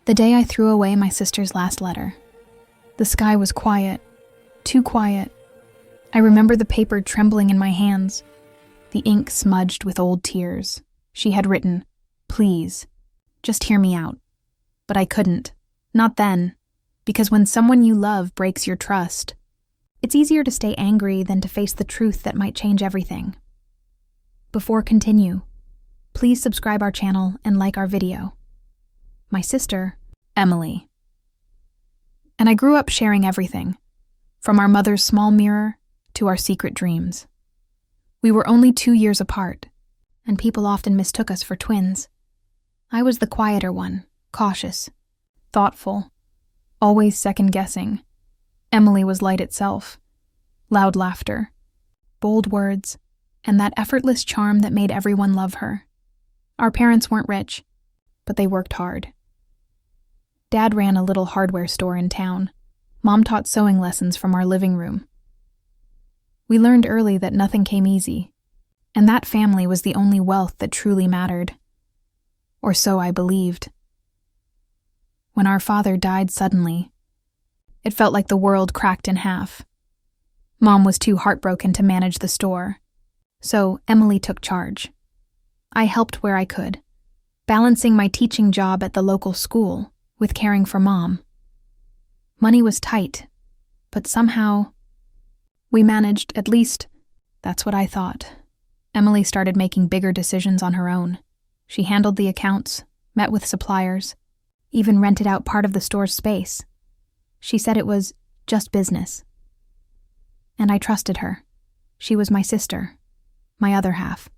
The day I threw away my sister's last letter. The sky was quiet, too quiet. I remember the paper trembling in my hands, the ink smudged with old tears. She had written, "Please, just hear me out." But I couldn't. Not then. Because when someone you love breaks your trust, it's easier to stay angry than to face the truth that might change everything. Before continue, please subscribe our channel and like our video. My sister, Emily. And I grew up sharing everything, from our mother's small mirror to our secret dreams. We were only 2 years apart, and people often mistook us for twins. I was the quieter one, cautious, thoughtful, always second-guessing. Emily was light itself, loud laughter, bold words, and that effortless charm that made everyone love her. Our parents weren't rich, but they worked hard. Dad ran a little hardware store in town. Mom taught sewing lessons from our living room. We learned early that nothing came easy, and that family was the only wealth that truly mattered. Or so I believed. When our father died suddenly, it felt like the world cracked in half. Mom was too heartbroken to manage the store, so Emily took charge. I helped where I could, balancing my teaching job at the local school with caring for Mom. Money was tight, but somehow we managed, at least that's what I thought. Emily started making bigger decisions on her own. She handled the accounts, met with suppliers, even rented out part of the store's space. She said it was just business. And I trusted her. She was my sister, my other half.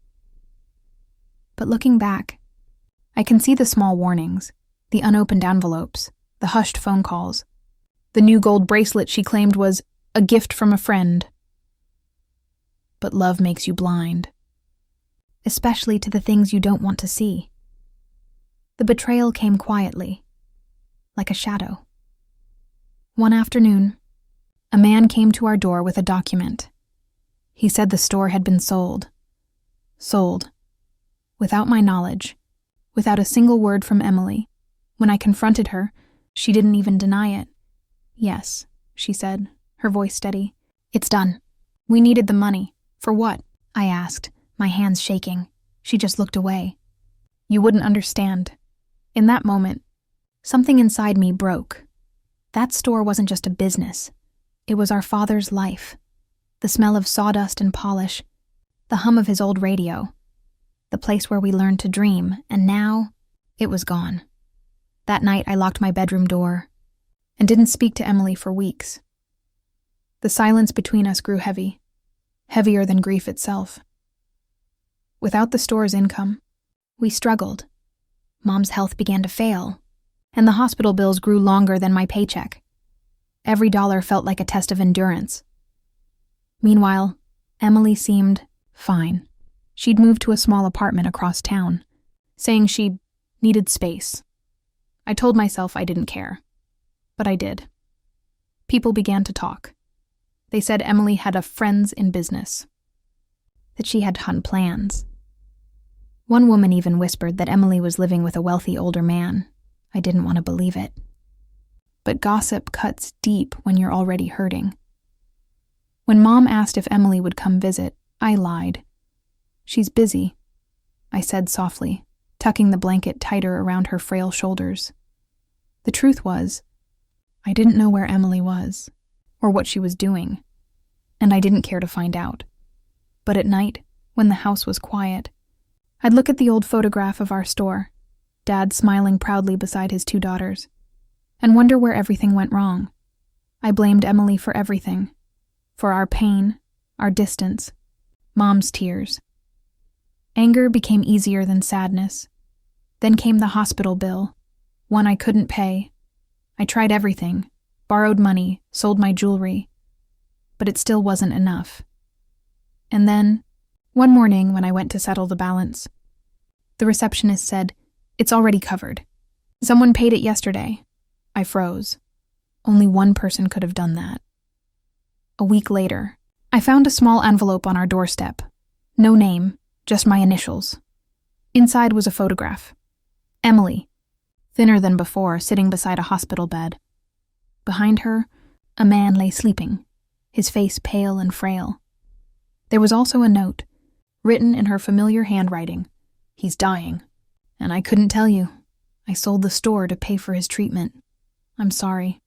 But looking back, I can see the small warnings, the unopened envelopes, the hushed phone calls, the new gold bracelet she claimed was a gift from a friend. But love makes you blind, especially to the things you don't want to see. The betrayal came quietly, like a shadow. One afternoon, a man came to our door with a document. He said the store had been sold. Sold. Without my knowledge, without a single word from Emily. When I confronted her, she didn't even deny it. "Yes," she said, her voice steady. "It's done. We needed the money. For what?" I asked, my hands shaking. She just looked away. "You wouldn't understand." In that moment, something inside me broke. That store wasn't just a business. It was our father's life. The smell of sawdust and polish, the hum of his old radio, the place where we learned to dream, and now it was gone. That night I locked my bedroom door and didn't speak to Emily for weeks. The silence between us grew heavy, heavier than grief itself. Without the store's income, we struggled. Mom's health began to fail, and the hospital bills grew longer than my paycheck. Every dollar felt like a test of endurance. Meanwhile, Emily seemed fine. She'd moved to a small apartment across town, saying she needed space. I told myself I didn't care, but I did. People began to talk. They said Emily had a friends in business, that she had plans. One woman even whispered that Emily was living with a wealthy older man. I didn't want to believe it. But gossip cuts deep when you're already hurting. When Mom asked if Emily would come visit, I lied. "She's busy," I said softly, tucking the blanket tighter around her frail shoulders. The truth was, I didn't know where Emily was, or what she was doing, and I didn't care to find out. But at night, when the house was quiet, I'd look at the old photograph of our store, Dad smiling proudly beside his 2 daughters, and wonder where everything went wrong. I blamed Emily for everything, for our pain, our distance, Mom's tears. Anger became easier than sadness. Then came the hospital bill, one I couldn't pay. I tried everything, borrowed money, sold my jewelry, but it still wasn't enough. And then, one morning when I went to settle the balance, the receptionist said, "It's already covered. Someone paid it yesterday." I froze. Only one person could have done that. A week later, I found a small envelope on our doorstep. No name, just my initials. Inside was a photograph. Emily, thinner than before, sitting beside a hospital bed. Behind her, a man lay sleeping, his face pale and frail. There was also a note, written in her familiar handwriting. "He's dying, and I couldn't tell you. I sold the store to pay for his treatment. I'm sorry."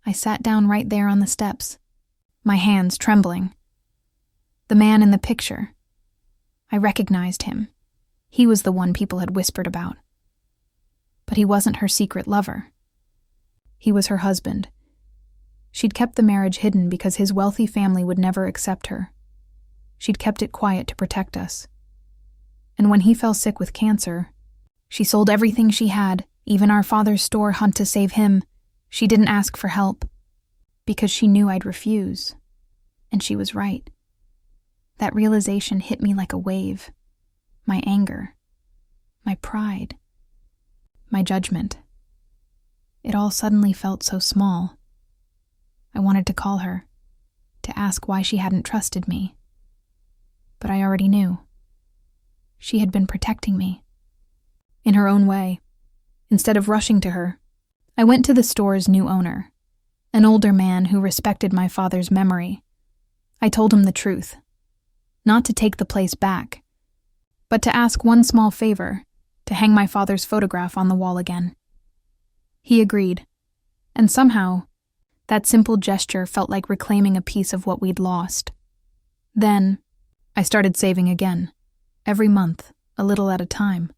I sat down right there on the steps, my hands trembling. The man in the picture. I recognized him. He was the one people had whispered about. But he wasn't her secret lover. He was her husband. She'd kept the marriage hidden because his wealthy family would never accept her. She'd kept it quiet to protect us. And when he fell sick with cancer, she sold everything she had, even our father's store hunt to save him. She didn't ask for help, because she knew I'd refuse. And she was right. That realization hit me like a wave. My anger, my pride, my judgment. It all suddenly felt so small. I wanted to call her, to ask why she hadn't trusted me. But I already knew. She had been protecting me. In her own way. Instead of rushing to her, I went to the store's new owner, an older man who respected my father's memory. I told him the truth. Not to take the place back, but to ask one small favor, to hang my father's photograph on the wall again. He agreed, and somehow, that simple gesture felt like reclaiming a piece of what we'd lost. Then, I started saving again, every month, a little at a time.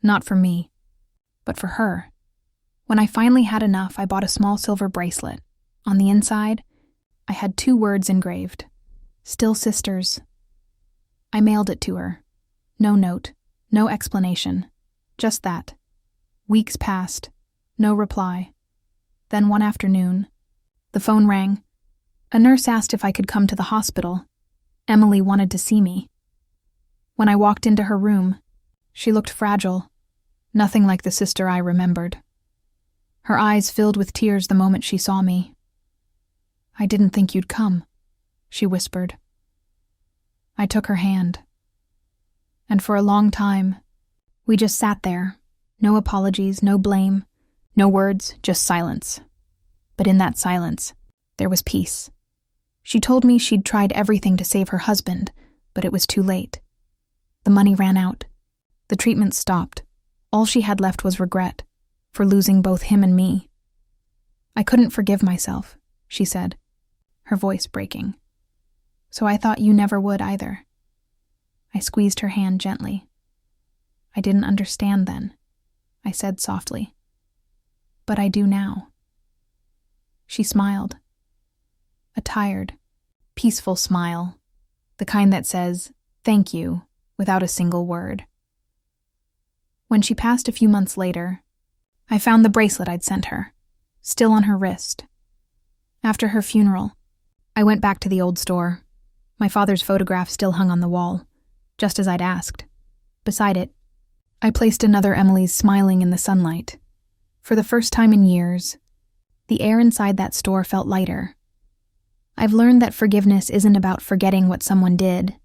Not for me, but for her. When I finally had enough, I bought a small silver bracelet. On the inside, I had 2 words engraved. "Still sisters." I mailed it to her. No note, no explanation, just that. Weeks passed, no reply. Then one afternoon, the phone rang. A nurse asked if I could come to the hospital. Emily wanted to see me. When I walked into her room, she looked fragile, nothing like the sister I remembered. Her eyes filled with tears the moment she saw me. "I didn't think you'd come," she whispered. I took her hand. And for a long time, we just sat there. No apologies, no blame, no words, just silence. But in that silence, there was peace. She told me she'd tried everything to save her husband, but it was too late. The money ran out. The treatment stopped. All she had left was regret, for losing both him and me. "I couldn't forgive myself," she said, her voice breaking. "So I thought you never would either." I squeezed her hand gently. "I didn't understand then," I said softly. "But I do now." She smiled. A tired, peaceful smile, the kind that says, "Thank you," without a single word. When she passed a few months later, I found the bracelet I'd sent her, still on her wrist. After her funeral, I went back to the old store. My father's photograph still hung on the wall, just as I'd asked. Beside it, I placed another Emily's smiling in the sunlight. For the first time in years, the air inside that store felt lighter. I've learned that forgiveness isn't about forgetting what someone did.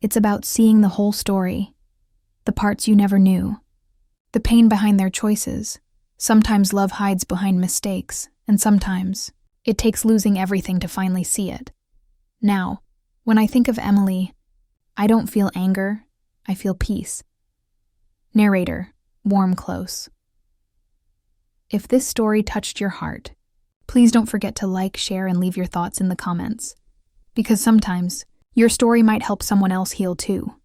It's about seeing the whole story, the parts you never knew, the pain behind their choices. Sometimes love hides behind mistakes, and sometimes it takes losing everything to finally see it. Now, when I think of Emily, I don't feel anger, I feel peace. Narrator, warm close. If this story touched your heart, please don't forget to like, share, and leave your thoughts in the comments, because sometimes your story might help someone else heal too.